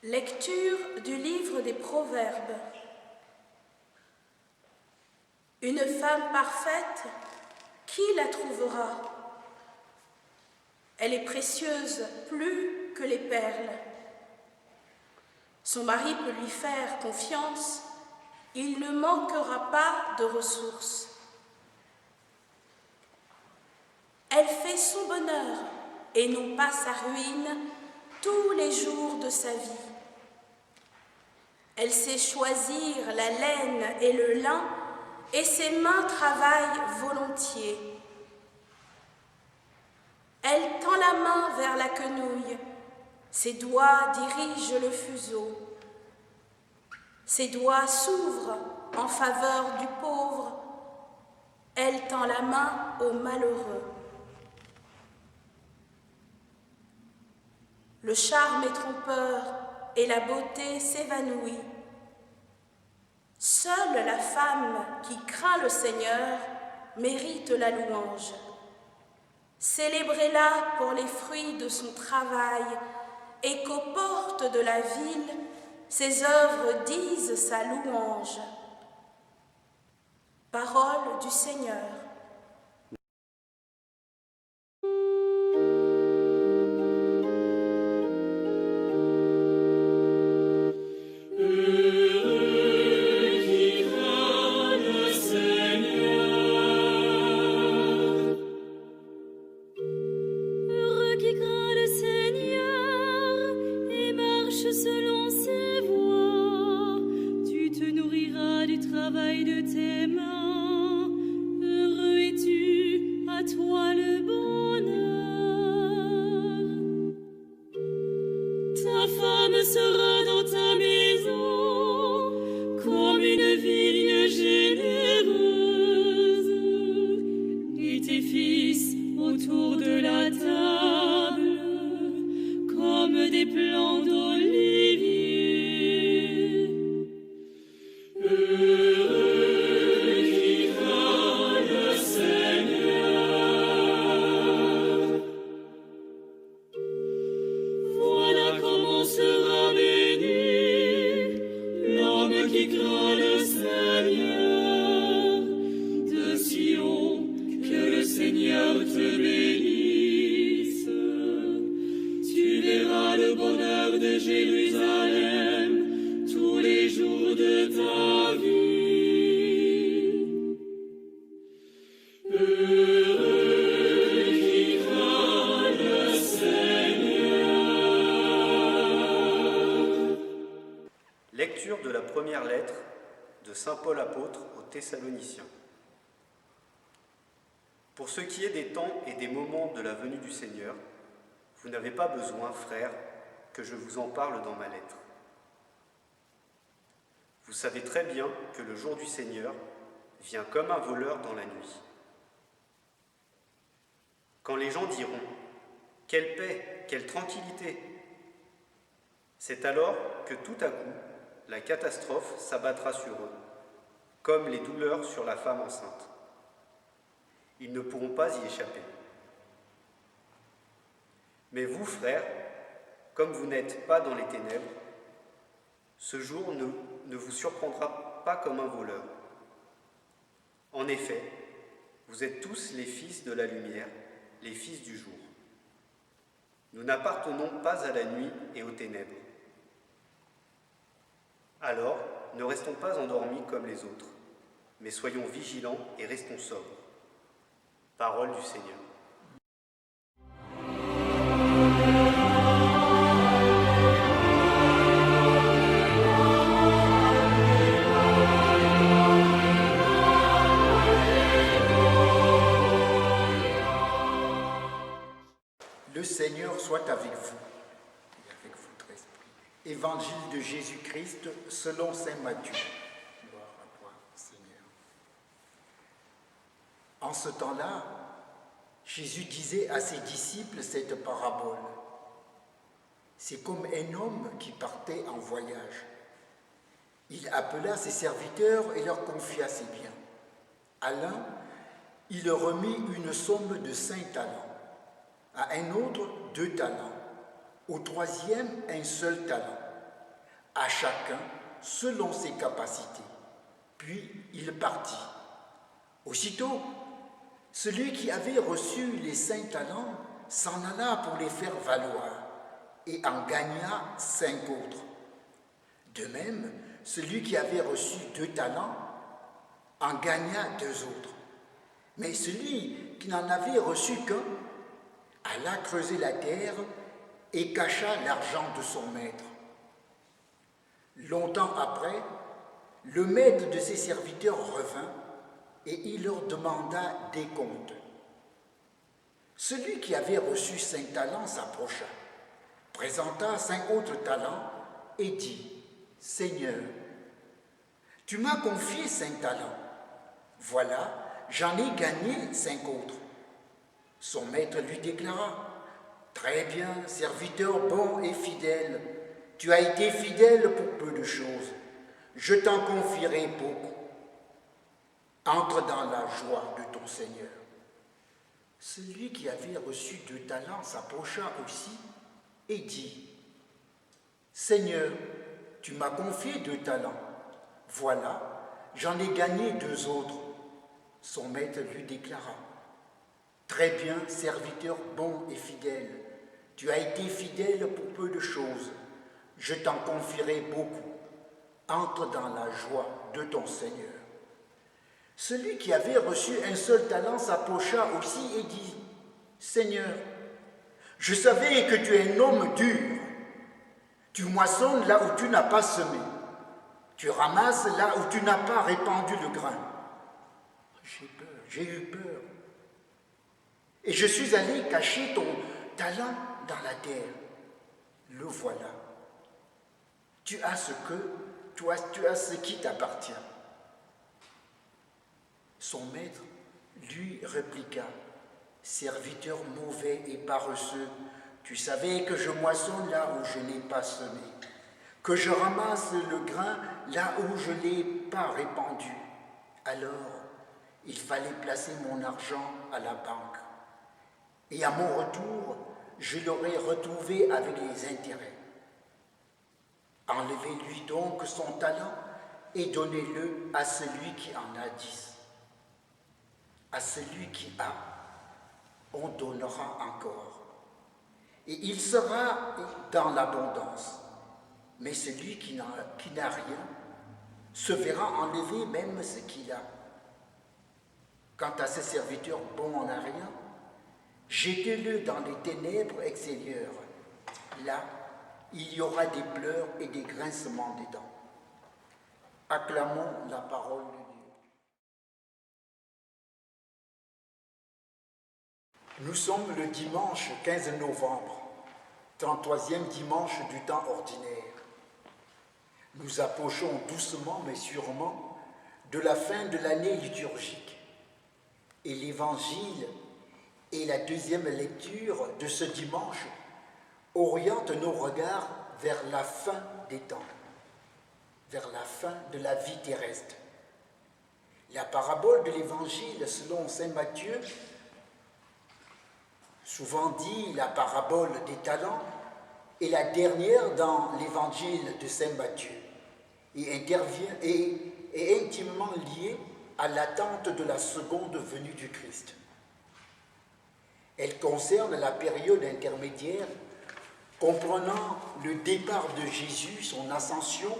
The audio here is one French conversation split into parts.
Lecture du livre des Proverbes. Une femme parfaite, qui la trouvera? Elle est précieuse plus que les perles. Son mari peut lui faire confiance, il ne manquera pas de ressources. Elle fait son bonheur et non pas sa ruine tous les jours de sa vie. Elle sait choisir la laine et le lin, et ses mains travaillent volontiers. Elle tend la main vers la quenouille, ses doigts dirigent le fuseau. Ses doigts s'ouvrent en faveur du pauvre, elle tend la main au malheureux. Le charme est trompeur et la beauté s'évanouit. Seule la femme qui craint le Seigneur mérite la louange. Célébrez-la pour les fruits de son travail et qu'aux portes de la ville, ses œuvres disent sa louange. Parole du Seigneur. Lecture de la première lettre de saint Paul apôtre aux Thessaloniciens. Pour ce qui est des temps et des moments de la venue du Seigneur, vous n'avez pas besoin, frères, que je vous en parle dans ma lettre. Vous savez très bien que le jour du Seigneur vient comme un voleur dans la nuit. Quand les gens diront « Quelle paix, quelle tranquillité !» c'est alors que tout à coup, la catastrophe s'abattra sur eux, comme les douleurs sur la femme enceinte. Ils ne pourront pas y échapper. Mais vous, frères, comme vous n'êtes pas dans les ténèbres, ce jour ne vous surprendra pas comme un voleur. En effet, vous êtes tous les fils de la lumière, les fils du jour. Nous n'appartenons pas à la nuit et aux ténèbres. Alors, ne restons pas endormis comme les autres, mais soyons vigilants et restons sobres. Parole du Seigneur. Le Seigneur soit avec vous et avec votre esprit. Évangile de Jésus-Christ selon saint Matthieu. Gloire à toi, Seigneur. En ce temps-là, Jésus disait à ses disciples cette parabole. C'est comme un homme qui partait en voyage. Il appela ses serviteurs et leur confia ses biens. À l'un, il remit une somme de 5 talents. À un autre, 2 talents. Au troisième, un seul talent. à chacun selon ses capacités. Puis il partit. Aussitôt, celui qui avait reçu les 5 talents s'en alla pour les faire valoir et en gagna 5 autres. De même, celui qui avait reçu 2 talents en gagna 2 autres. Mais celui qui n'en avait reçu qu'un alla creuser la terre et cacha l'argent de son maître. Longtemps après, le maître de ses serviteurs revint et il leur demanda des comptes. Celui qui avait reçu 5 talents s'approcha, présenta 5 autres talents et dit, « Seigneur, tu m'as confié 5 talents. Voilà, j'en ai gagné 5 autres. » Son maître lui déclara, « Très bien, serviteur bon et fidèle, tu as été fidèle pour peu de choses, je t'en confierai beaucoup. Entre dans la joie de ton Seigneur. » Celui qui avait reçu 2 talents s'approcha aussi et dit, « Seigneur, tu m'as confié 2 talents. Voilà, j'en ai gagné 2 autres. » Son maître lui déclara, « Très bien, serviteur bon et fidèle, tu as été fidèle pour peu de choses, je t'en confierai beaucoup. Entre dans la joie de ton Seigneur. » Celui qui avait reçu un seul talent s'approcha aussi et dit, « Seigneur, je savais que tu es un homme dur. Tu moissonnes là où tu n'as pas semé. Tu ramasses là où tu n'as pas répandu le grain. » J'ai eu peur. Et je suis allé cacher ton talent dans la terre. Le voilà. Tu as ce qui t'appartient. Son maître lui répliqua, « Serviteur mauvais et paresseux, tu savais que je moissonne là où je n'ai pas semé, que je ramasse le grain là où je ne l'ai pas répandu. Alors, il fallait placer mon argent à la banque. Et à mon retour, je l'aurais retrouvé avec les intérêts. Enlevez-lui donc son talent et donnez-le à celui qui en a 10. À celui qui a, on donnera encore. Et il sera dans l'abondance. Mais celui qui n'a rien se verra enlever même ce qu'il a. Quant à ce serviteur bon en rien, jetez-le dans les ténèbres extérieures. Là, il y aura des pleurs et des grincements des dents. Acclamons la parole de Dieu. Nous sommes le dimanche 15 novembre, 33e dimanche du temps ordinaire. Nous approchons doucement mais sûrement de la fin de l'année liturgique. Et l'Évangile et la deuxième lecture de ce dimanche orientent nos regards vers la fin des temps, vers la fin de la vie terrestre. La parabole de l'Évangile selon saint Matthieu, souvent dit la parabole des talents, est la dernière dans l'Évangile de saint Matthieu et est intimement liée à l'attente de la seconde venue du Christ. Elle concerne la période intermédiaire comprenant le départ de Jésus, son ascension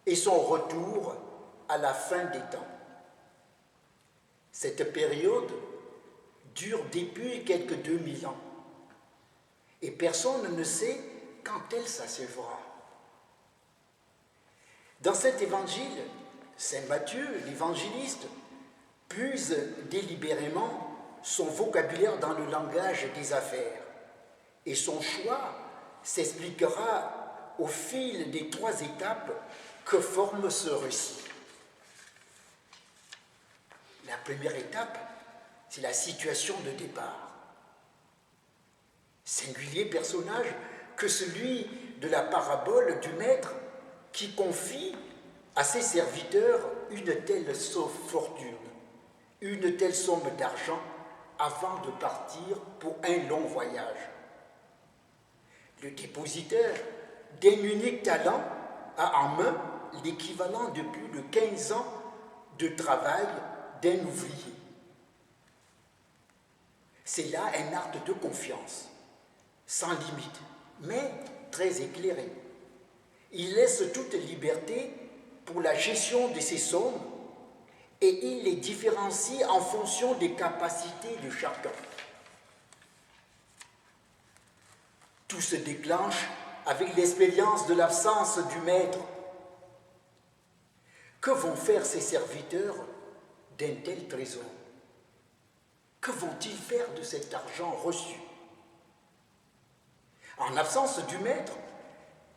et son retour à la fin des temps. Cette période dure depuis quelques 2000 ans et personne ne sait quand elle s'achèvera. Dans cet évangile, saint Matthieu, l'évangéliste, puise délibérément son vocabulaire dans le langage des affaires et son choix s'expliquera au fil des 3 étapes que forme ce récit. La première étape, c'est la situation de départ. Singulier personnage que celui de la parabole du maître qui confie à ses serviteurs une telle fortune, une telle somme d'argent avant de partir pour un long voyage. Le dépositaire d'un unique talent a en main l'équivalent de plus de 15 ans de travail d'un ouvrier. C'est là un acte de confiance, sans limite, mais très éclairé. Il laisse toute liberté pour la gestion de ses sommes et il les différencie en fonction des capacités de chacun. Tout se déclenche avec l'expérience de l'absence du maître. Que vont faire ces serviteurs d'un tel trésor? Que vont-ils faire de cet argent reçu? En l'absence du maître,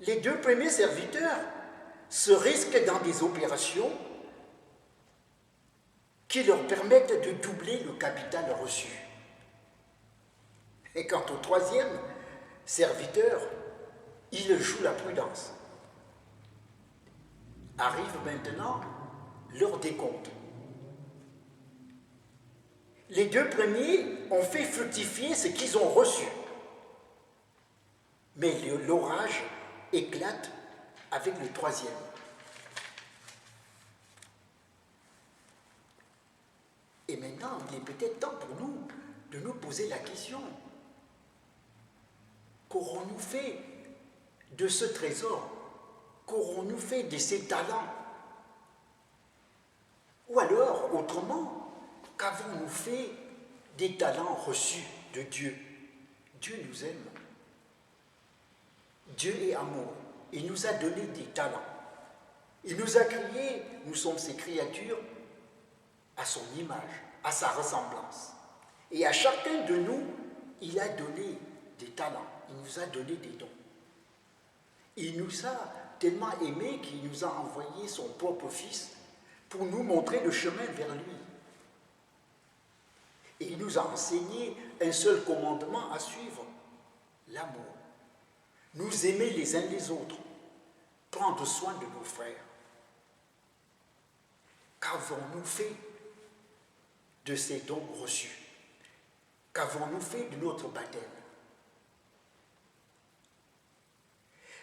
les 2 premiers serviteurs se risquent dans des opérations qui leur permettent de doubler le capital reçu. Et quant au 3e serviteur, il joue la prudence. Arrive maintenant l'heure des comptes. Les 2 premiers ont fait fructifier ce qu'ils ont reçu. Mais l'orage éclate avec le 3e. Et maintenant, il est peut-être temps pour nous de nous poser la question. Qu'aurons-nous fait de ce trésor? Qu'aurons-nous fait de ces talents? Ou alors, autrement, qu'avons-nous fait des talents reçus de Dieu? Dieu nous aime. Dieu est amour. Il nous a donné des talents. Il nous a créés, nous sommes ses créatures, à son image, à sa ressemblance. Et à chacun de nous, il a donné des talents. Il nous a donné des dons. Il nous a tellement aimés qu'il nous a envoyé son propre Fils pour nous montrer le chemin vers lui. Et il nous a enseigné un seul commandement à suivre, l'amour. Nous aimer les uns les autres, prendre soin de nos frères. Qu'avons-nous fait de ces dons reçus? Qu'avons-nous fait de notre baptême?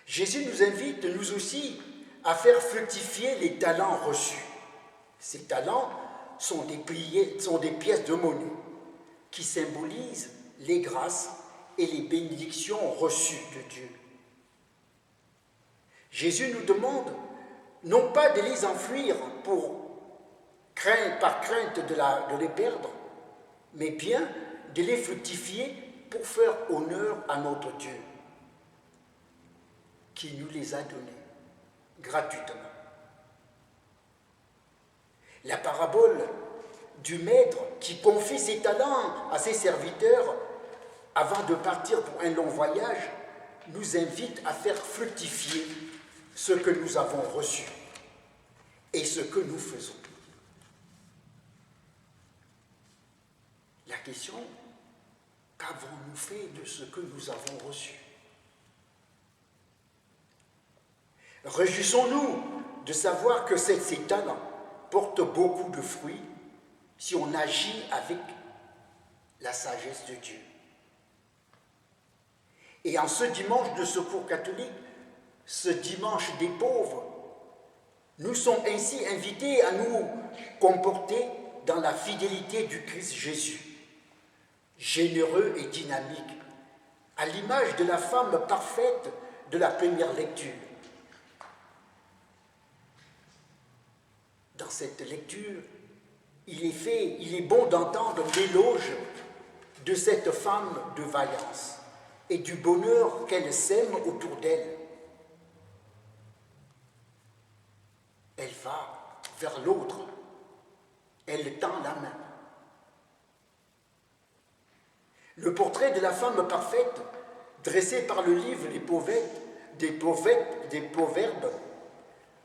Jésus nous invite, nous aussi, à faire fructifier les talents reçus. Ces talents sont des pièces de monnaie qui symbolisent les grâces et les bénédictions reçues de Dieu. Jésus nous demande non pas de les enfouir par crainte de les perdre, mais bien de les fructifier pour faire honneur à notre Dieu, qui nous les a donnés gratuitement. La parabole du maître qui confie ses talents à ses serviteurs avant de partir pour un long voyage nous invite à faire fructifier ce que nous avons reçu et ce que nous faisons. La question, qu'avons-nous fait de ce que nous avons reçu? Réjouissons-nous de savoir que ces talents portent beaucoup de fruits si on agit avec la sagesse de Dieu. Et en ce dimanche de secours catholique, ce dimanche des pauvres, nous sommes ainsi invités à nous comporter dans la fidélité du Christ Jésus, généreux et dynamique, à l'image de la femme parfaite de la première lecture. Dans cette lecture, il est bon d'entendre l'éloge de cette femme de vaillance et du bonheur qu'elle sème autour d'elle. Elle va vers l'autre, elle tend la main. Le portrait de la femme parfaite, dressé par le livre des Proverbes,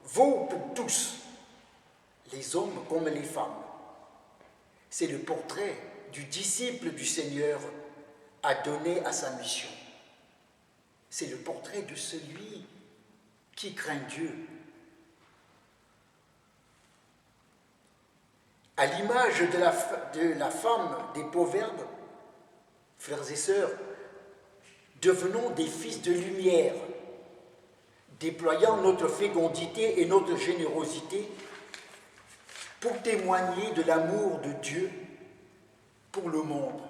vaut pour tous, les hommes comme les femmes. C'est le portrait du disciple du Seigneur adonné à sa mission. C'est le portrait de celui qui craint Dieu. À l'image de la femme des Proverbes, frères et sœurs, devenons des fils de lumière, déployant notre fécondité et notre générosité pour témoigner de l'amour de Dieu pour le monde.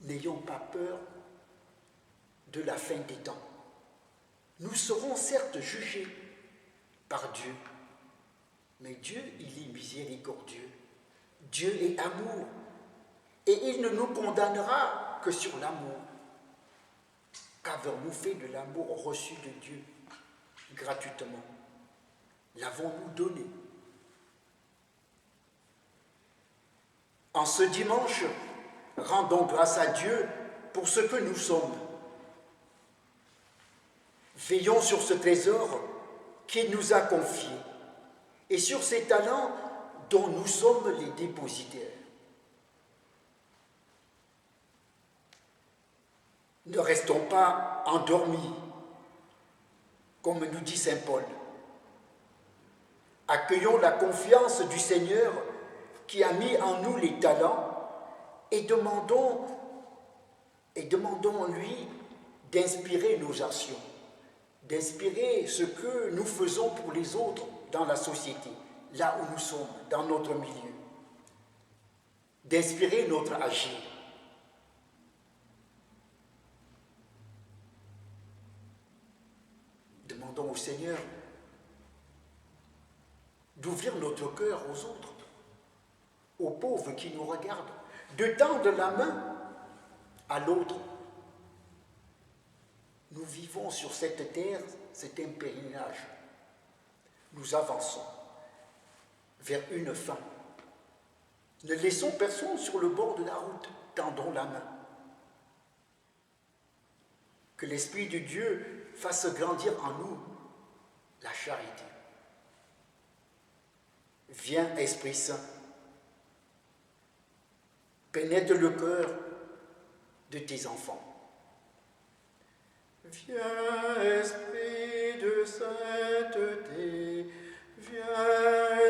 N'ayons pas peur de la fin des temps. Nous serons certes jugés par Dieu, mais Dieu, il est miséricordieux. Dieu est amour, et il ne nous condamnera que sur l'amour. Qu'avons-nous fait de l'amour reçu de Dieu gratuitement? L'avons-nous donné? En ce dimanche, rendons grâce à Dieu pour ce que nous sommes. Veillons sur ce trésor qu'il nous a confié et sur ces talents dont nous sommes les dépositaires. Ne restons pas endormis, comme nous dit saint Paul. Accueillons la confiance du Seigneur qui a mis en nous les talents et demandons-lui d'inspirer nos actions, d'inspirer ce que nous faisons pour les autres dans la société, là où nous sommes, dans notre milieu, d'inspirer notre agir. Demandons au Seigneur d'ouvrir notre cœur aux autres, aux pauvres qui nous regardent, de tendre la main à l'autre. Nous vivons sur cette terre, c'est un pèlerinage. Nous avançons vers une fin. Ne laissons personne sur le bord de la route, tendons la main. Que l'Esprit de Dieu fasse grandir en nous la charité. Viens, Esprit Saint, pénètre le cœur de tes enfants. Viens, Esprit de sainteté, viens,